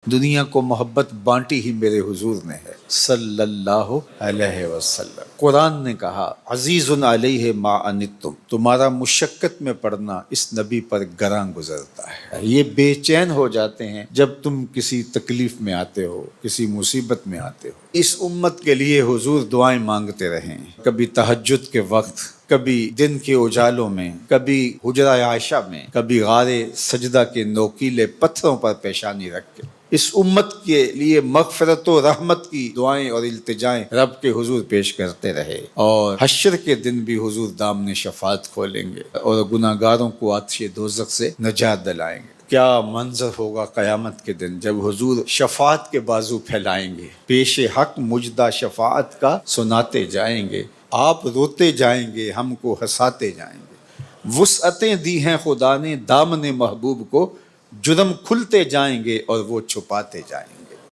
دنیا کو محبت بانٹی ہی میرے حضور نے ہے صلی اللہ علیہ وسلم۔ قرآن نے کہا عزیز علیہ ما عنتم، تمہارا مشقت میں پڑنا اس نبی پر گراں گزرتا ہے۔ یہ بے چین ہو جاتے ہیں جب تم کسی تکلیف میں آتے ہو، کسی مصیبت میں آتے ہو۔ اس امت کے لیے حضور دعائیں مانگتے رہیں، کبھی تہجد کے وقت، کبھی دن کے اجالوں میں، کبھی حجرہ عائشہ میں، کبھی غار سجدہ کے نوکیلے پتھروں پر پیشانی رکھ کے اس امت کے لیے مغفرت و رحمت کی دعائیں اور التجائیں رب کے حضور پیش کرتے رہے۔ اور حشر کے دن بھی حضور دامن شفاعت کھولیں گے اور گناہگاروں کو آتش دوزخ سے نجات دلائیں گے۔ کیا منظر ہوگا قیامت کے دن جب حضور شفاعت کے بازو پھیلائیں گے، پیش حق مجدہ شفاعت کا سناتے جائیں گے۔ آپ روتے جائیں گے، ہم کو ہنساتے جائیں گے۔ وسعتیں دی ہیں خدا نے دامن محبوب کو، جرم کھلتے جائیں گے اور وہ چھپاتے جائیں گے۔